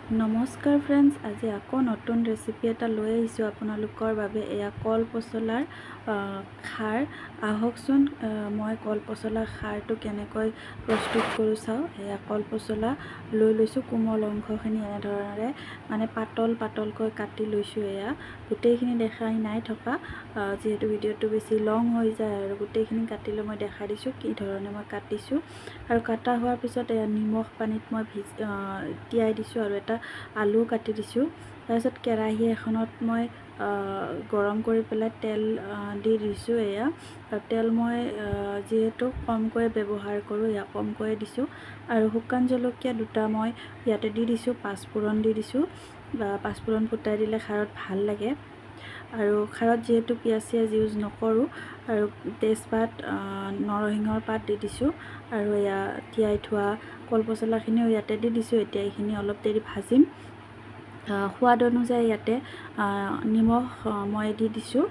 নমস্কাৰ ফ্ৰেণ্ডছ, আজি আকৌ নতুন ৰেচিপি এটা লৈ আহিছোঁ আপোনালোকৰ বাবে। এয়া কল পচলাৰ খাৰ। আহকচোন মই কল পচলাৰ খাৰটো কেনেকৈ প্ৰস্তুত কৰোঁ চাওঁ। এয়া কল পচলা লৈ লৈছোঁ, কোমল অংশখিনি এনেধৰণেৰে মানে পাতল পাতলকৈ কাটি লৈছোঁ। এয়া গোটেইখিনি দেখাই নাই থকা, যিহেতু ভিডিঅ'টো বেছি লং হৈ যায়, আৰু গোটেইখিনি কাটিলৈ মই দেখাই দিছোঁ কি ধৰণে মই কাটিছোঁ। আৰু কাটা হোৱাৰ পিছত এয়া নিমখ পানীত মই তিয়াই দিছোঁ, আৰু এটা আলু কাটি দিছোঁ। তাৰপিছত কেৰাহী এখনত মই গৰম কৰি পেলাই তেল দি দিছোঁ। এয়া তেল মই যিহেতু কমকৈ ব্যৱহাৰ কৰোঁ, এয়া কমকৈ দিছোঁ। আৰু শুকান জলকীয়া দুটা মই ইয়াতে দি দিছোঁ, পাঁচফোৰণ দি দিছোঁ। পাঁচফোৰণ ফুটাই দিলে খাৰত ভাল লাগে। আৰু খাৰত যিহেতু পিঁয়াজ চিয়াজ ইউজ নকৰোঁ, আৰু তেজপাত নৰসিংহৰ পাত দি দিছোঁ। আৰু এয়া তিয়াই থোৱা কল পচলাখিনিও ইয়াতে দি দিছোঁ। এতিয়া এইখিনি অলপ দেৰি ভাজিম। সোৱাদ অনুযায়ী ইয়াতে নিমখ মই দি দিছোঁ,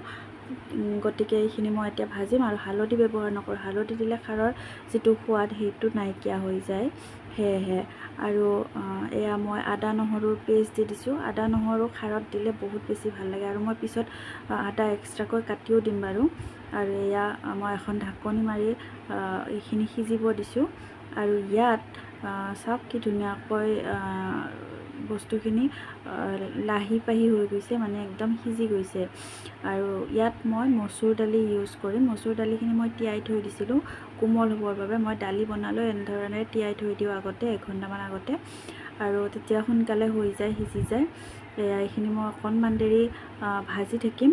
গতিকে এইখিনি মই এতিয়া ভাজিম। আৰু হালধি ব্যৱহাৰ নকৰোঁ, হালধি দিলে খাৰৰ যিটো সোৱাদ সেইটো নাইকিয়া হৈ যায়, সেয়েহে। আৰু এয়া মই আদা নহৰুৰ পেষ্ট দি দিছোঁ। আদা নহৰু খাৰত দিলে বহুত বেছি ভাল লাগে, আৰু মই পিছত আদা এক্সট্ৰাকৈ কাটিও দিম বাৰু। আৰু এয়া মই এখন ঢাকনি মাৰি এইখিনি সিজিব দিছোঁ। আৰু ইয়াত চাওক কি ধুনীয়াকৈ বস্তুখিনি লাহি পাহি হৈ গৈছে, মানে একদম সিজি গৈছে। আৰু ইয়াত মই মচুৰ দালি ইউজ কৰিম। মচুৰ দালিখিনি মই তিয়াই থৈ দিছিলোঁ কোমল হ'বৰ বাবে। মই দালি বনালেও এনেধৰণে তিয়াই থৈ দিওঁ আগতে, 1 ঘণ্টামান আগতে, আৰু তেতিয়া সোনকালে হৈ যায়, সিজি যায়। এইখিনি মই অকণমান দেৰি ভাজি থাকিম।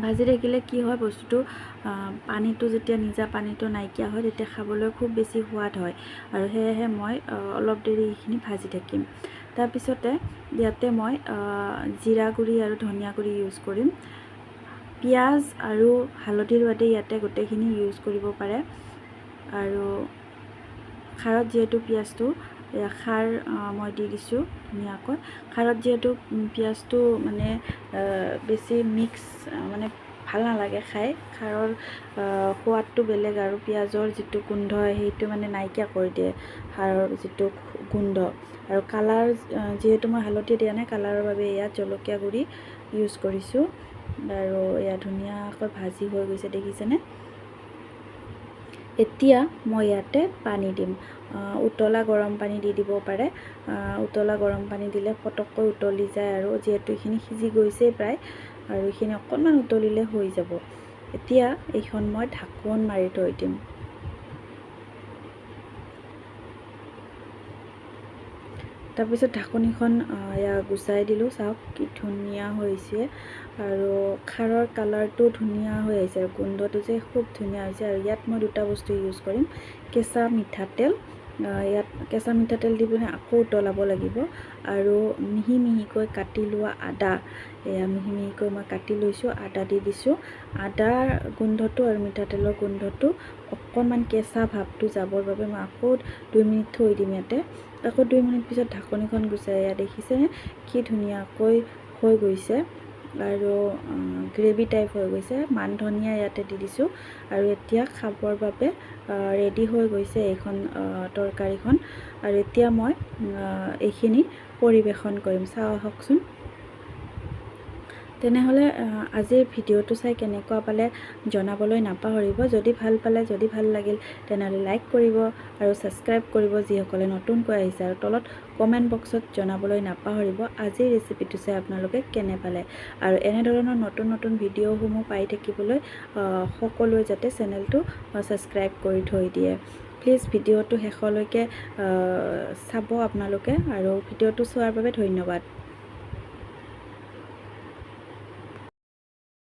ভাজি থাকিলে কি হয়, বস্তুটো পানীটো যেতিয়া নিজা পানীটো নাইকিয়া হয়, তেতিয়া খাবলৈ খুব বেছি সোৱাদ হয়। আৰু সেয়েহে মই অলপ দেৰি এইখিনি ভাজি থাকিম। তাৰপিছতে ইয়াতে মই জিৰা গুড়ি আৰু ধনিয়া গুড়ি ইউজ কৰিম। পিঁয়াজ আৰু হালধিৰ বাদে ইয়াতে গোটেইখিনি ইউজ কৰিব পাৰে। আৰু খাৰত যিহেতু পিঁয়াজটো খাৰ মই দি দিছোঁ ধুনীয়াকৈ। খাৰত যিহেতু পিঁয়াজটো মানে বেছি মিক্স মানে ভাল নালাগে খাই, খাৰৰ সোৱাদটো বেলেগ, আৰু পিঁয়াজৰ যিটো গোন্ধ সেইটো মানে নাইকিয়া কৰি দিয়ে খাৰৰ যিটো গোন্ধ। আৰু কালাৰ যিহেতু মই হালধি দিয়া নাই, কালাৰৰ বাবে ইয়াত জলকীয়া গুড়ি ইউজ কৰিছোঁ। আৰু এয়া ধুনীয়াকৈ ভাজি হৈ গৈছে, দেখিছেনে? এতিয়া মই ইয়াতে পানী দিম। উতলা গৰম পানী দি দিব পাৰে। উতলা গৰম পানী দিলে পটককৈ উতলি যায়, আৰু যিহেতু এইখিনি সিজি গৈছেই প্ৰায়, আৰু এইখিনি অকণমান উতলিলে হৈ যাব। এতিয়া এইখন মই ঢাকোন মাৰি থৈ দিম। তাৰপিছত ঢাকনিখন গুচাই দিলোঁ। চাওক কি ধুনীয়া হৈছে, আৰু খাৰৰ কালাৰটো ধুনীয়া হৈ আহিছে, আৰু গোন্ধটো যে খুব ধুনীয়া হৈছে। আৰু ইয়াত মই দুটা বস্তু ইউজ কৰিম, কেঁচা মিঠাতেল। ইয়াত কেঁচা মিঠাতেল দি পিনে আকৌ উতলাব লাগিব। আৰু মিহি মিহিকৈ কাটি লোৱা আদা, এয়া মিহি মিহিকৈ মই কাটি লৈছোঁ, আদা দি দিছোঁ। আদাৰ গোন্ধটো আৰু মিঠাতেলৰ গোন্ধটো অকণমান কেঁচা ভাৱটো যাবৰ বাবে মই আকৌ 2 মিনিট থৈ দিম ইয়াতে। আকৌ 2 মিনিট পিছত ঢাকনিখন গুচাই, দেখিছেনে কি ধুনীয়াকৈ হৈ গৈছে, আৰু গ্ৰেভি টাইপ হৈ গৈছে। মান ধনিয়া ইয়াতে দি দিছোঁ, আৰু এতিয়া খাবৰ বাবে ৰেডি হৈ গৈছে এইখন তৰকাৰীখন। আৰু এতিয়া মই এইখিনি পৰিৱেশন কৰিম। চাওঁ আহকচোন। তেনেহ'লে আজিৰ ভিডিঅ'টো চাই কেনেকুৱা পালে জনাবলৈ নাপাহৰিব। যদি ভাল পালে, যদি ভাল লাগিল, তেনেহ'লে লাইক কৰিব আৰু ছাবস্ক্ৰাইব কৰিব যিসকলে নতুনকৈ আহিছে। আৰু তলত কমেণ্ট বক্সত জনাবলৈ নাপাহৰিব আজিৰ ৰেচিপিটো চাই আপোনালোকে কেনে পালে। আৰু এনেধৰণৰ নতুন নতুন ভিডিঅ'সমূহ পাই থাকিবলৈ সকলোৱে যাতে চেনেলটো ছাবস্ক্ৰাইব কৰি থৈ দিয়ে। প্লিজ ভিডিঅ'টো শেষলৈকে চাব আপোনালোকে, আৰু ভিডিঅ'টো চোৱাৰ বাবে ধন্যবাদ।